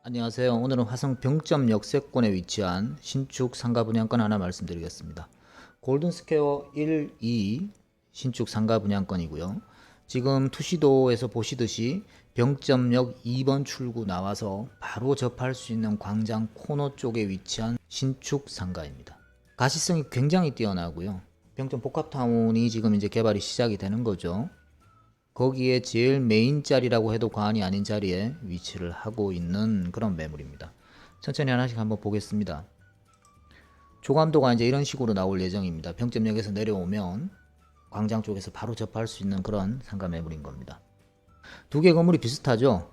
안녕하세요. 오늘은 화성 병점 역세권에 위치한 신축 상가 분양권 하나 말씀드리겠습니다. 골든스퀘어 1, 2 신축 상가 분양권이고요. 지금 투시도에서 보시듯이 병점역 2번 출구 나와서 바로 접할 수 있는 광장 코너 쪽에 위치한 신축 상가입니다. 가시성이 굉장히 뛰어나고요. 병점 복합타운이 지금 이제 개발이 시작이 되는 거죠. 거기에 제일 메인 자리라고 해도 과언이 아닌 자리에 위치를 하고 있는 그런 매물입니다. 천천히 하나씩 한번 보겠습니다. 조감도가 이제 이런 식으로 나올 예정입니다. 병점역에서 내려오면 광장 쪽에서 바로 접할 수 있는 그런 상가 매물인 겁니다. 두 개 건물이 비슷하죠.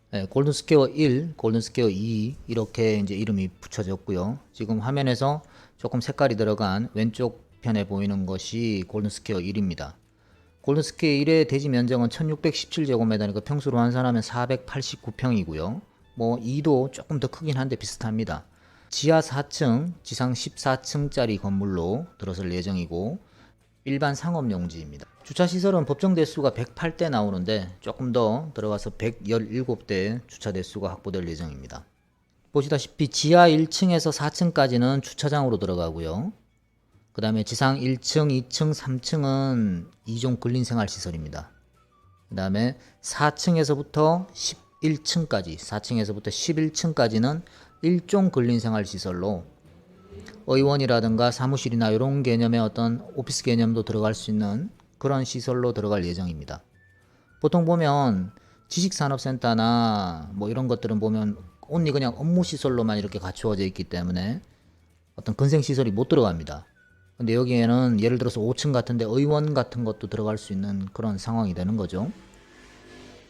네, 골든스퀘어 1, 골든스퀘어 2 이렇게 이제 이름이 붙여졌고요. 지금 화면에서 조금 색깔이 들어간 왼쪽 편에 보이는 것이 골든스퀘어 1입니다. 골든스퀘어 1의 대지 면적은 1617제곱미터니까 평수로 환산하면 489평이고요. 뭐 2도 조금 더 크긴 한데 비슷합니다. 지하 4층, 지상 14층짜리 건물로 들어설 예정이고 일반 상업용지입니다. 주차시설은 법정 대수가 108대 나오는데 조금 더 들어가서 117대 주차 대수가 확보될 예정입니다. 보시다시피 지하 1층에서 4층까지는 주차장으로 들어가고요. 그 다음에 지상 1층, 2층, 3층은 2종 근린생활시설입니다. 그 다음에 4층에서부터 11층까지, 4층에서부터 11층까지는 1종 근린생활시설로 의원이라든가 사무실이나 이런 개념의 어떤 오피스 개념도 들어갈 수 있는 그런 시설로 들어갈 예정입니다. 보통 보면 지식산업센터나 뭐 이런 것들은 보면 온리 그냥 업무시설로만 이렇게 갖추어져 있기 때문에 어떤 근생시설이 못 들어갑니다. 근데 여기에는 예를 들어서 5층 같은데 의원 같은 것도 들어갈 수 있는 그런 상황이 되는 거죠.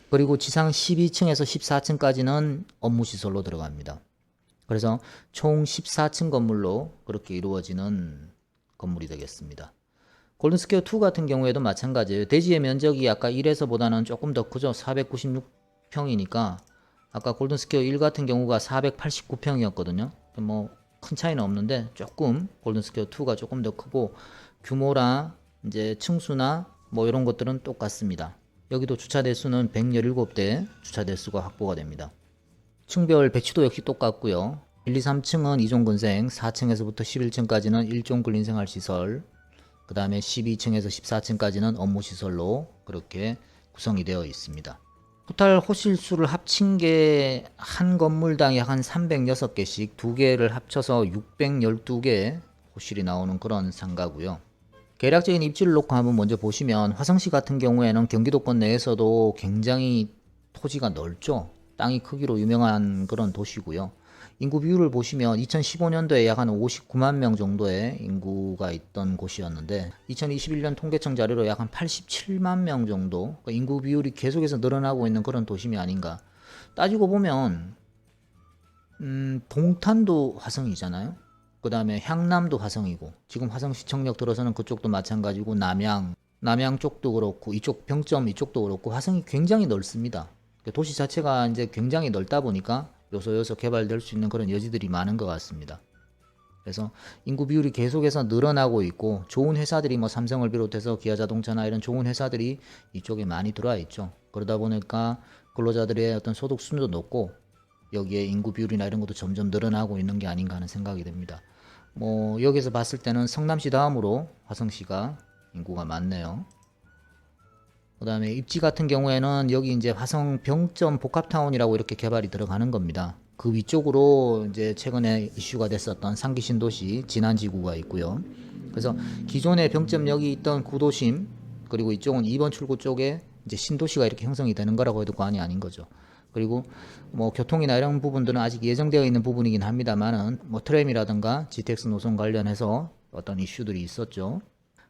그리고 지상 12층에서 14층까지는 업무시설로 들어갑니다. 그래서 총 14층 건물로 그렇게 이루어지는 건물이 되겠습니다. 골든스퀘어 2 같은 경우에도 마찬가지예요. 대지의 면적이 아까 1에서보다는 조금 더 크죠. 496평이니까 아까 골든스퀘어 1 같은 경우가 489평이었거든요. 뭐 큰 차이는 없는데 조금 골든스퀘어 2가 조금 더 크고 규모랑 이제 층수나 뭐 이런 것들은 똑같습니다. 여기도 주차 대수는 117대 주차 대수가 확보가 됩니다. 층별 배치도 역시 똑같고요. 1, 2, 3층은 2종 근생, 4층에서부터 11층까지는 1종 근린생활시설, 그 다음에 12층에서 14층까지는 업무시설로 그렇게 구성이 되어 있습니다. 토탈 호실수를 합친 게 한 건물당 약 한 306개씩 두 개를 합쳐서 612개 호실이 나오는 그런 상가고요. 계략적인 입지를 놓고 한번 먼저 보시면 화성시 같은 경우에는 경기도권 내에서도 굉장히 토지가 넓죠. 땅이 크기로 유명한 그런 도시고요. 인구 비율을 보시면 2015년도에 약 한 59만 명 정도의 인구가 있던 곳이었는데 2021년 통계청 자료로 약 한 87만 명 정도 인구 비율이 계속해서 늘어나고 있는 그런 도심이 아닌가. 따지고 보면 동탄도 화성이잖아요. 그 다음에 향남도 화성이고 지금 화성시청역 들어서는 그쪽도 마찬가지고 남양 쪽도 그렇고 이쪽 병점 이쪽도 그렇고 화성이 굉장히 넓습니다. 도시 자체가 이제 굉장히 넓다 보니까 요소요소 개발될 수 있는 그런 여지들이 많은 것 같습니다. 그래서 인구 비율이 계속해서 늘어나고 있고 좋은 회사들이 뭐 삼성을 비롯해서 기아자동차나 이런 좋은 회사들이 이쪽에 많이 들어와 있죠. 그러다 보니까 근로자들의 어떤 소득 수준도 높고 여기에 인구 비율이나 이런 것도 점점 늘어나고 있는 게 아닌가 하는 생각이 듭니다. 뭐 여기서 봤을 때는 성남시 다음으로 화성시가 인구가 많네요. 그 다음에 입지 같은 경우에는 여기 이제 화성 병점 복합타운이라고 이렇게 개발이 들어가는 겁니다. 그 위쪽으로 이제 최근에 이슈가 됐었던 상기 신도시 진안지구가 있고요. 그래서 기존의 병점역이 있던 구도심 그리고 이쪽은 2번 출구 쪽에 이제 신도시가 이렇게 형성이 되는 거라고 해도 과언이 아닌 거죠. 그리고 뭐 교통이나 이런 부분들은 아직 예정되어 있는 부분이긴 합니다만은 뭐 트램이라든가 GTX 노선 관련해서 어떤 이슈들이 있었죠.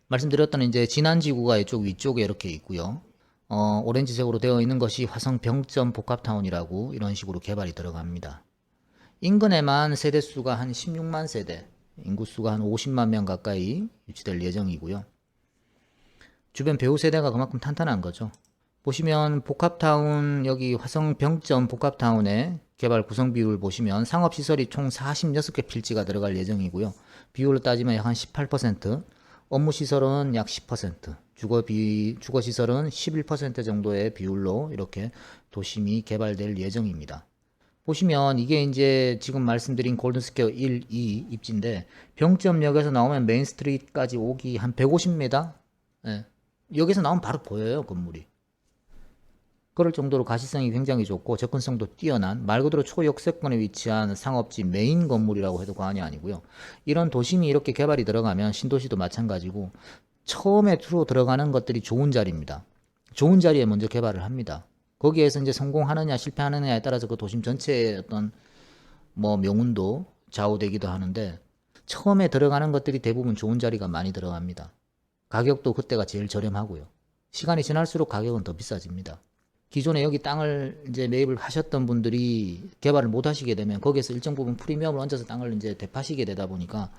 말씀드렸던 이제 진안지구가 이쪽 위쪽에 이렇게 있고요. 오렌지색으로 되어 있는 것이 화성 병점 복합타운이라고 이런 식으로 개발이 들어갑니다. 인근에만 세대수가 한 16만 세대, 인구수가 한 50만 명 가까이 유치될 예정이고요. 주변 배후 세대가 그만큼 탄탄한 거죠. 보시면 복합타운 여기 화성 병점 복합타운의 개발 구성 비율 보시면 상업시설이 총 46개 필지가 들어갈 예정이고요. 비율로 따지면 약 한 18%, 업무시설은 약 10%, 주거시설은 11% 정도의 비율로 이렇게 도심이 개발될 예정입니다. 보시면 이게 이제 지금 말씀드린 골든스퀘어 1, 2 입지인데 병점역에서 나오면 메인스트리트까지 오기 한 150m? 예. 여기서 나오면 바로 보여요, 건물이. 그럴 정도로 가시성이 굉장히 좋고 접근성도 뛰어난 말 그대로 초역세권에 위치한 상업지 메인 건물이라고 해도 과언이 아니고요. 이런 도심이 이렇게 개발이 들어가면 신도시도 마찬가지고 처음에 주로 들어가는 것들이 좋은 자리입니다. 좋은 자리에 먼저 개발을 합니다. 거기에서 이제 성공하느냐 실패하느냐에 따라서 그 도심 전체의 어떤 뭐 명운도 좌우되기도 하는데 처음에 들어가는 것들이 대부분 좋은 자리가 많이 들어갑니다. 가격도 그때가 제일 저렴하고요. 시간이 지날수록 가격은 더 비싸집니다. 기존에 여기 땅을 이제 매입을 하셨던 분들이 개발을 못 하시게 되면 거기에서 일정 부분 프리미엄을 얹어서 땅을 이제 되파시게 되다 보니까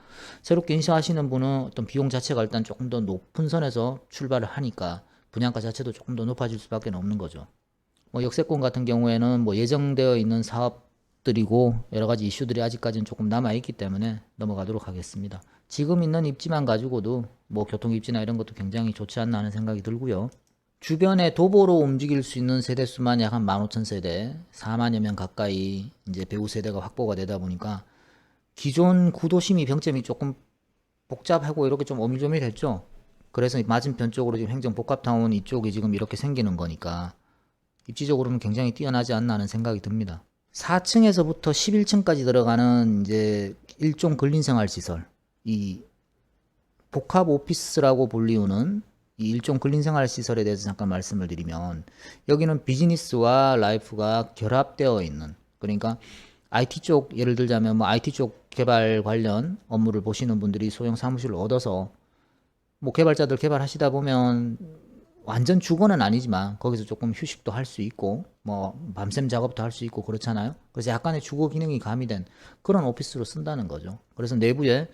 새롭게 인수하시는 분은 어떤 비용 자체가 일단 조금 더 높은 선에서 출발을 하니까 분양가 자체도 조금 더 높아질 수밖에 없는 거죠. 뭐 역세권 같은 경우에는 뭐 예정되어 있는 사업들이고 여러 가지 이슈들이 아직까지는 조금 남아 있기 때문에 넘어가도록 하겠습니다. 지금 있는 입지만 가지고도 뭐 교통 입지나 이런 것도 굉장히 좋지 않나 하는 생각이 들고요. 주변에 도보로 움직일 수 있는 세대 수만 약 한 15,000세대, 4만여 명 가까이 이제 배우 세대가 확보가 되다 보니까 기존 구도심이 병점이 조금 복잡하고 이렇게 좀 오밀조밀했죠. 그래서 맞은편 쪽으로 지금 행정복합타운 이쪽이 지금 이렇게 생기는 거니까 입지적으로는 굉장히 뛰어나지 않나 하는 생각이 듭니다. 4층에서부터 11층까지 들어가는 이제 일종 근린생활시설, 이 복합 오피스라고 불리우는 이 일종 근린생활시설에 대해서 잠깐 말씀을 드리면 여기는 비즈니스와 라이프가 결합되어 있는, 그러니까 IT 쪽 예를 들자면 뭐 IT 쪽 개발 관련 업무를 보시는 분들이 소형 사무실을 얻어서 뭐 개발자들 개발하시다 보면 완전 주거는 아니지만 거기서 조금 휴식도 할 수 있고 뭐 밤샘 작업도 할 수 있고 그렇잖아요. 그래서 약간의 주거 기능이 가미된 그런 오피스로 쓴다는 거죠. 그래서 내부에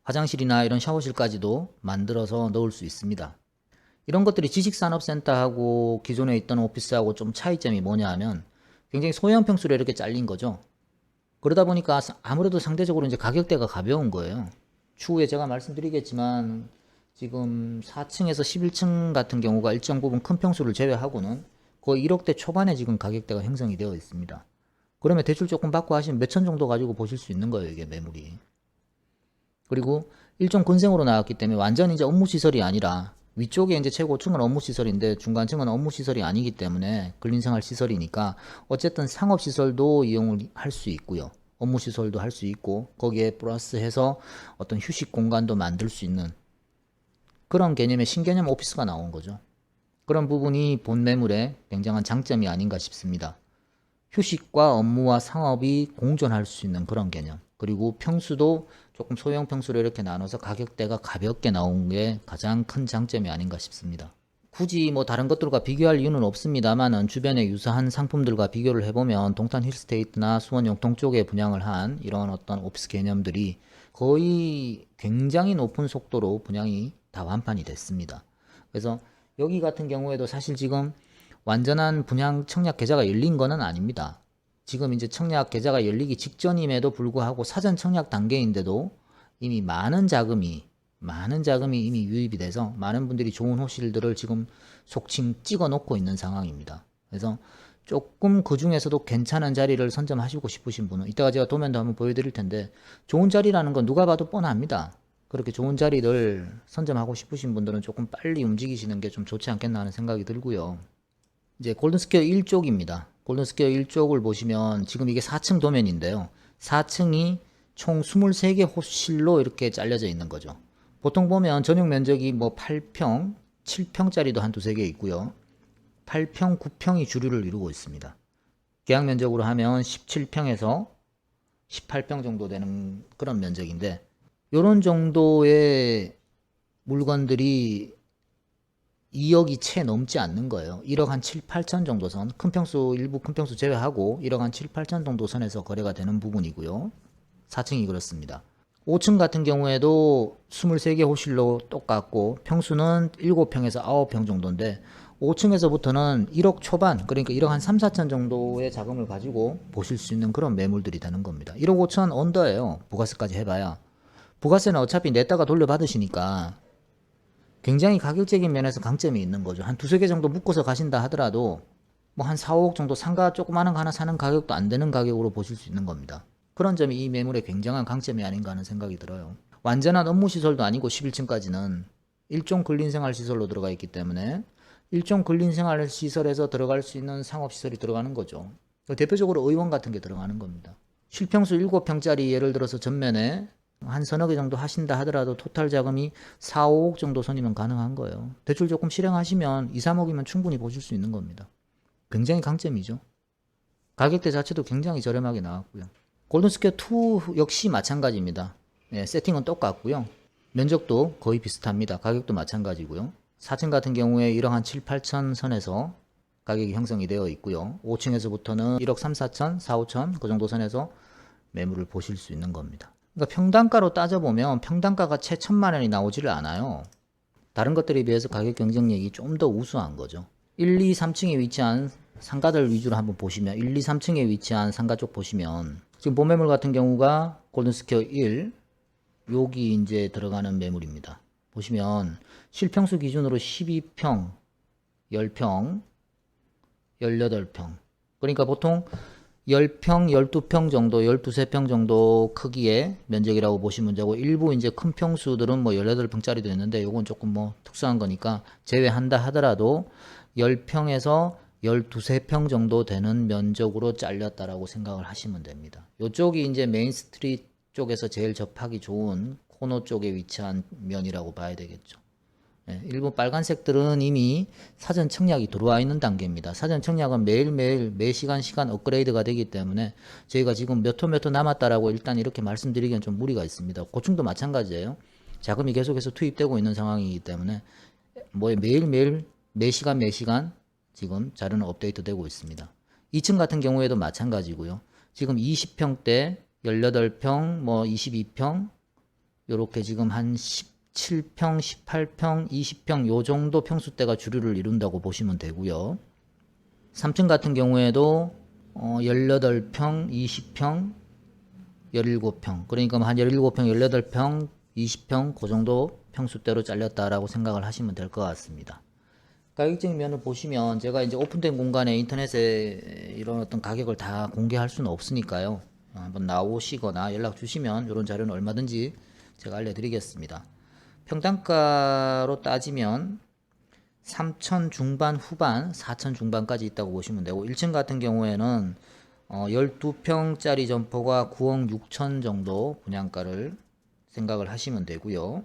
화장실이나 이런 샤워실까지도 만들어서 넣을 수 있습니다. 이런 것들이 지식산업센터하고 기존에 있던 오피스하고 좀 차이점이 뭐냐 하면 굉장히 소형 평수로 이렇게 잘린 거죠. 그러다 보니까 아무래도 상대적으로 이제 가격대가 가벼운 거예요. 추후에 제가 말씀드리겠지만 지금 4층에서 11층 같은 경우가 일정 부분 큰 평수를 제외하고는 거의 1억대 초반에 지금 가격대가 형성이 되어 있습니다. 그러면 대출 조금 받고 하시면 몇천 정도 가지고 보실 수 있는 거예요, 이게 매물이. 그리고 일종 근생으로 나왔기 때문에 완전 이제 업무시설이 아니라 위쪽에 이제 최고층은 업무시설인데 중간층은 업무시설이 아니기 때문에 근린생활 시설이니까 어쨌든 상업시설도 이용을 할 수 있고요. 업무시설도 할 수 있고 거기에 플러스해서 어떤 휴식 공간도 만들 수 있는 그런 개념의 신개념 오피스가 나온 거죠. 그런 부분이 본 매물의 굉장한 장점이 아닌가 싶습니다. 휴식과 업무와 상업이 공존할 수 있는 그런 개념. 그리고 평수도 조금 소형 평수로 이렇게 나눠서 가격대가 가볍게 나온 게 가장 큰 장점이 아닌가 싶습니다. 굳이 뭐 다른 것들과 비교할 이유는 없습니다만은 주변에 유사한 상품들과 비교를 해보면 동탄 힐스테이트나 수원 영통 쪽에 분양을 한 이런 어떤 오피스 개념들이 거의 굉장히 높은 속도로 분양이 다 완판이 됐습니다. 그래서 여기 같은 경우에도 사실 지금 완전한 분양 청약 계좌가 열린 거는 아닙니다. 지금 이제 청약 계좌가 열리기 직전임에도 불구하고 사전 청약 단계인데도 이미 많은 자금이 이미 유입이 돼서 많은 분들이 좋은 호실들을 지금 속칭 찍어 놓고 있는 상황입니다. 그래서 조금 그 중에서도 괜찮은 자리를 선점하시고 싶으신 분은 이따가 제가 도면도 한번 보여드릴 텐데 좋은 자리라는 건 누가 봐도 뻔합니다. 그렇게 좋은 자리를 선점하고 싶으신 분들은 조금 빨리 움직이시는 게 좀 좋지 않겠나 하는 생각이 들고요. 이제 골든스퀘어 1쪽입니다. 골든스퀘어 1쪽을 보시면 지금 이게 4층 도면인데요. 4층이 총 23개 호실로 이렇게 잘려져 있는 거죠. 보통 보면 전용 면적이 뭐 8평, 7평짜리도 한 두세 개 있고요. 8평, 9평이 주류를 이루고 있습니다. 계약 면적으로 하면 17평에서 18평 정도 되는 그런 면적인데 이런 정도의 물건들이 2억이 채 넘지 않는 거예요. 1억 한 7, 8천 정도 선, 큰 평수, 일부 큰 평수 제외하고 1억 한 7, 8천 정도 선에서 거래가 되는 부분이고요. 4층이 그렇습니다. 5층 같은 경우에도 23개 호실로 똑같고 평수는 7평에서 9평 정도인데 5층에서부터는 1억 초반, 그러니까 1억 한 3, 4천 정도의 자금을 가지고 보실 수 있는 그런 매물들이 되는 겁니다. 1억 5천 언더예요. 부가세까지 해봐야. 부가세는 어차피 냈다가 돌려받으시니까 굉장히 가격적인 면에서 강점이 있는 거죠. 한 두세 개 정도 묶어서 가신다 하더라도 뭐 한 4, 5억 정도 상가 조그마한 거 하나 사는 가격도 안 되는 가격으로 보실 수 있는 겁니다. 그런 점이 이 매물의 굉장한 강점이 아닌가 하는 생각이 들어요. 완전한 업무시설도 아니고 11층까지는 일종 근린생활시설로 들어가 있기 때문에 일종 근린생활시설에서 들어갈 수 있는 상업시설이 들어가는 거죠. 대표적으로 의원 같은 게 들어가는 겁니다. 실평수 7평짜리 예를 들어서 전면에 한 서너 개 정도 하신다 하더라도 토탈 자금이 4, 5억 정도 선이면 가능한 거예요. 대출 조금 실행하시면 2, 3억이면 충분히 보실 수 있는 겁니다. 굉장히 강점이죠. 가격대 자체도 굉장히 저렴하게 나왔고요. 골든스퀘어 2 역시 마찬가지입니다. 네, 세팅은 똑같고요. 면적도 거의 비슷합니다. 가격도 마찬가지고요. 4층 같은 경우에 1억 한 7, 8천 선에서 가격이 형성이 되어 있고요. 5층에서부터는 1억 3, 4천, 4, 5천 그 정도 선에서 매물을 보실 수 있는 겁니다. 그러니까 평당가로 따져보면 평당가가 채 1,000만 원이 나오지를 않아요. 다른 것들에 비해서 가격 경쟁력이 좀 더 우수한 거죠. 1, 2, 3층에 위치한 상가들 위주로 한번 보시면 1, 2, 3층에 위치한 상가 쪽 보시면 지금 본 매물 같은 경우가 골든스퀘어 1 여기 이제 들어가는 매물입니다. 보시면 실평수 기준으로 12평, 10평, 18평 그러니까 보통 10평, 12평 정도, 12~13평 정도 크기의 면적이라고 보시면 되고 일부 이제 큰 평수들은 뭐 18평짜리도 있는데 요건 조금 뭐 특수한 거니까 제외한다 하더라도 10평에서 12~13평 정도 되는 면적으로 잘렸다라고 생각을 하시면 됩니다. 요쪽이 이제 메인 스트리트 쪽에서 제일 접하기 좋은 코너 쪽에 위치한 면이라고 봐야 되겠죠. 네, 일부 빨간색들은 이미 사전 청약이 들어와 있는 단계입니다. 사전 청약은 매일매일 매 시간 업그레이드가 되기 때문에 저희가 지금 몇 호 남았다라고 일단 이렇게 말씀드리기엔 좀 무리가 있습니다. 고층도 마찬가지예요. 자금이 계속해서 투입되고 있는 상황이기 때문에 뭐 매일매일 매 시간 지금 자료는 업데이트 되고 있습니다. 2층 같은 경우에도 마찬가지고요. 지금 20평대 18평, 뭐 22평 요렇게 지금 한 17평, 18평, 20평 요 정도 평수대가 주류를 이룬다고 보시면 되고요. 3층 같은 경우에도 18평, 20평, 17평 그러니까 한 17평, 18평, 20평 그 정도 평수대로 잘렸다라고 생각을 하시면 될 것 같습니다. 가격적인 면을 보시면 제가 이제 오픈된 공간에 인터넷에 이런 어떤 가격을 다 공개할 수는 없으니까요. 한번 나오시거나 연락 주시면 이런 자료는 얼마든지 제가 알려드리겠습니다. 평당가로 따지면 3천 중반 후반 4천 중반까지 있다고 보시면 되고 1층 같은 경우에는 12평짜리 점포가 9억 6천 정도 분양가를 생각을 하시면 되고요.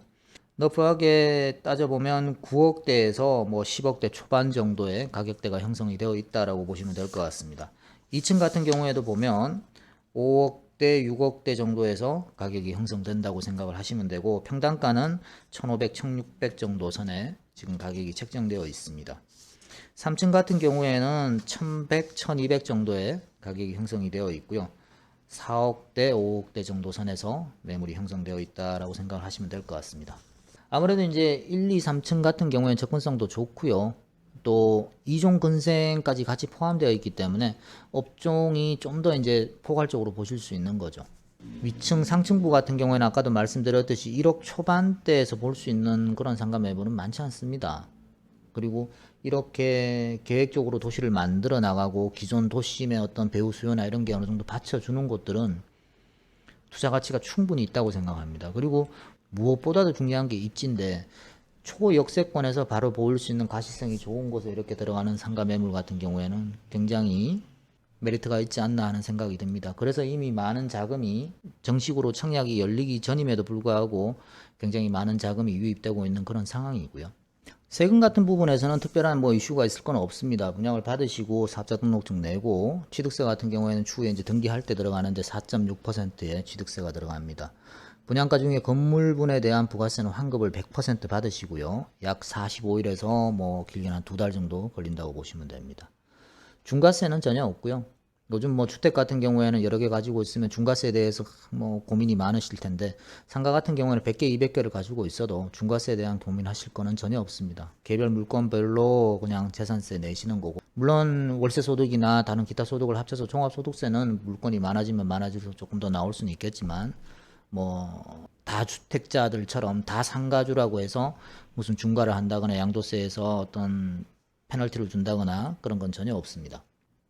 너프하게 따져보면 9억대에서 뭐 10억대 초반 정도의 가격대가 형성이 되어 있다라고 보시면 될 것 같습니다. 2층 같은 경우에도 보면 5억대, 6억대 정도에서 가격이 형성된다고 생각을 하시면 되고 평당가는 1,500, 1,600 정도 선에 지금 가격이 책정되어 있습니다. 3층 같은 경우에는 1,100, 1,200 정도의 가격이 형성이 되어 있고요. 4억대, 5억대 정도 선에서 매물이 형성되어 있다라고 생각을 하시면 될 것 같습니다. 아무래도 이제 1, 2, 3층 같은 경우에는 접근성도 좋고요. 또 2종 근생까지 같이 포함되어 있기 때문에 업종이 좀 더 이제 포괄적으로 보실 수 있는 거죠. 위층 상층부 같은 경우에는 아까도 말씀드렸듯이 1억 초반대에서 볼 수 있는 그런 상가 매물은 많지 않습니다. 그리고 이렇게 계획적으로 도시를 만들어 나가고 기존 도심의 어떤 배후 수요나 이런 게 어느 정도 받쳐주는 곳들은 투자 가치가 충분히 있다고 생각합니다. 그리고 무엇보다도 중요한 게 입지인데 초역세권에서 바로 보일 수 있는 가시성이 좋은 곳에 이렇게 들어가는 상가 매물 같은 경우에는 굉장히 메리트가 있지 않나 하는 생각이 듭니다. 그래서 이미 많은 자금이 정식으로 청약이 열리기 전임에도 불구하고 굉장히 많은 자금이 유입되고 있는 그런 상황이고요. 세금 같은 부분에서는 특별한 뭐 이슈가 있을 건 없습니다. 분양을 받으시고 사업자 등록증 내고 취득세 같은 경우에는 추후에 이제 등기할 때 들어가는데 4.6%의 취득세가 들어갑니다. 분양가 중에 건물분에 대한 부가세는 환급을 100% 받으시고요. 약 45일에서 뭐 길게는 한 2달 정도 걸린다고 보시면 됩니다. 중과세는 전혀 없고요. 요즘 뭐 주택 같은 경우에는 여러 개 가지고 있으면 중과세에 대해서 뭐 고민이 많으실 텐데 상가 같은 경우에는 100개, 200개를 가지고 있어도 중과세에 대한 고민하실 거는 전혀 없습니다. 개별 물건별로 그냥 재산세 내시는 거고 물론 월세 소득이나 다른 기타 소득을 합쳐서 종합소득세는 물건이 많아지면 많아질수록 조금 더 나올 수는 있겠지만 뭐 다주택자들처럼 다 상가주라고 해서 무슨 중과를 한다거나 양도세에서 어떤 페널티를 준다거나 그런 건 전혀 없습니다.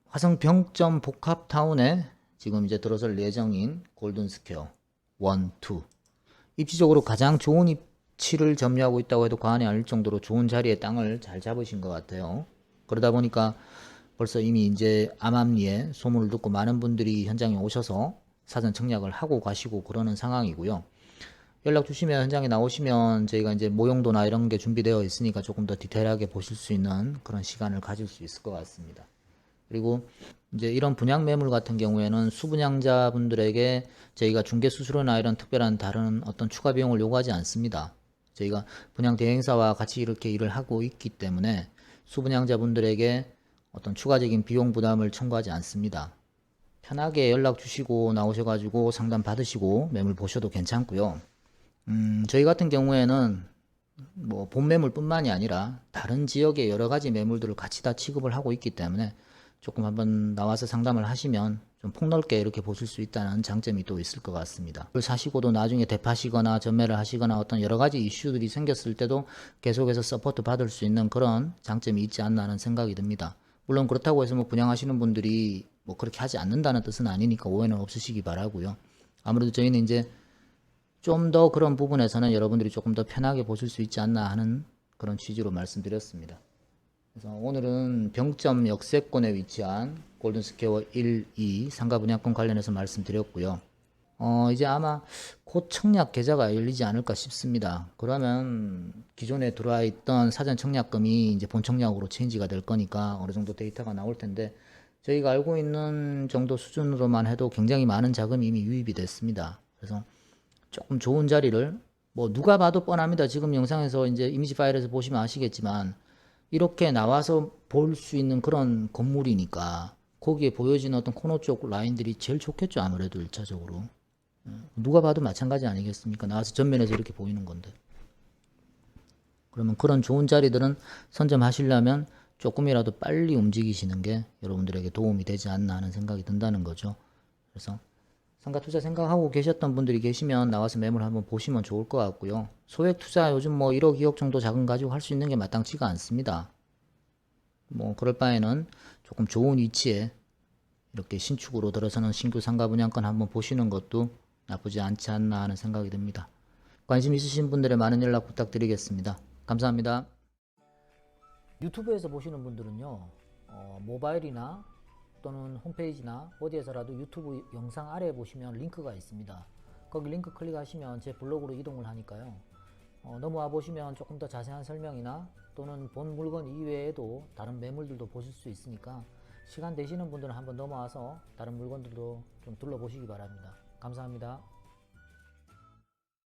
화성 병점 복합타운에 지금 이제 들어설 예정인 골든스퀘어 1, 2 입지적으로 가장 좋은 입지를 점유하고 있다고 해도 과언이 아닐 정도로 좋은 자리에 땅을 잘 잡으신 것 같아요. 그러다 보니까 벌써 이미 이제 암암리에 소문을 듣고 많은 분들이 현장에 오셔서 사전 청약을 하고 가시고 그러는 상황이고요. 연락 주시면 현장에 나오시면 저희가 이제 모형도나 이런 게 준비되어 있으니까 조금 더 디테일하게 보실 수 있는 그런 시간을 가질 수 있을 것 같습니다. 그리고 이제 이런 분양 매물 같은 경우에는 수분양자분들에게 저희가 중개 수수료나 이런 특별한 다른 어떤 추가 비용을 요구하지 않습니다. 저희가 분양 대행사와 같이 이렇게 일을 하고 있기 때문에 수분양자분들에게 어떤 추가적인 비용 부담을 청구하지 않습니다. 편하게 연락 주시고 나오셔가지고 상담 받으시고 매물 보셔도 괜찮고요. 저희 같은 경우에는 뭐 본 매물뿐만이 아니라 다른 지역의 여러 가지 매물들을 같이 다 취급을 하고 있기 때문에 조금 한번 나와서 상담을 하시면 좀 폭넓게 이렇게 보실 수 있다는 장점이 또 있을 것 같습니다. 그걸 사시고도 나중에 대파시거나 전매를 하시거나 어떤 여러 가지 이슈들이 생겼을 때도 계속해서 서포트 받을 수 있는 그런 장점이 있지 않나 하는 생각이 듭니다. 물론 그렇다고 해서 뭐 분양하시는 분들이 뭐 그렇게 하지 않는다는 뜻은 아니니까 오해는 없으시기 바라고요. 아무래도 저희는 이제 좀 더 그런 부분에서는 여러분들이 조금 더 편하게 보실 수 있지 않나 하는 그런 취지로 말씀드렸습니다. 그래서 오늘은 병점 역세권에 위치한 골든스퀘어 1, 2 상가 분양권 관련해서 말씀드렸고요. 이제 아마 곧 청약 계좌가 열리지 않을까 싶습니다. 그러면 기존에 들어와 있던 사전 청약금이 이제 본 청약으로 체인지가 될 거니까 어느 정도 데이터가 나올 텐데 저희가 알고 있는 정도 수준으로만 해도 굉장히 많은 자금이 이미 유입이 됐습니다. 그래서 조금 좋은 자리를 뭐 누가 봐도 뻔합니다. 지금 영상에서 이제 이미지 파일에서 보시면 아시겠지만 이렇게 나와서 볼 수 있는 그런 건물이니까 거기에 보여지는 어떤 코너 쪽 라인들이 제일 좋겠죠. 아무래도 1차적으로. 누가 봐도 마찬가지 아니겠습니까? 나와서 전면에서 이렇게 보이는 건데. 그러면 그런 좋은 자리들은 선점하시려면 조금이라도 빨리 움직이시는 게 여러분들에게 도움이 되지 않나 하는 생각이 든다는 거죠. 그래서 상가 투자 생각하고 계셨던 분들이 계시면 나와서 매물 한번 보시면 좋을 것 같고요. 소액 투자 요즘 뭐 1억, 2억 정도 자금 가지고 할 수 있는 게 마땅치가 않습니다. 뭐 그럴 바에는 조금 좋은 위치에 이렇게 신축으로 들어서는 신규 상가 분양권 한번 보시는 것도 나쁘지 않지 않나 하는 생각이 듭니다. 관심 있으신 분들의 많은 연락 부탁드리겠습니다. 감사합니다. 유튜브에서 보시는 분들은요, 모바일이나 또는 홈페이지나 어디에서라도 유튜브 영상 아래에 보시면 링크가 있습니다. 거기 링크 클릭하시면 제 블로그로 이동을 하니까요. 넘어와 보시면 조금 더 자세한 설명이나 또는 본 물건 이외에도 다른 매물들도 보실 수 있으니까 시간 되시는 분들은 한번 넘어와서 다른 물건들도 좀 둘러보시기 바랍니다. 감사합니다.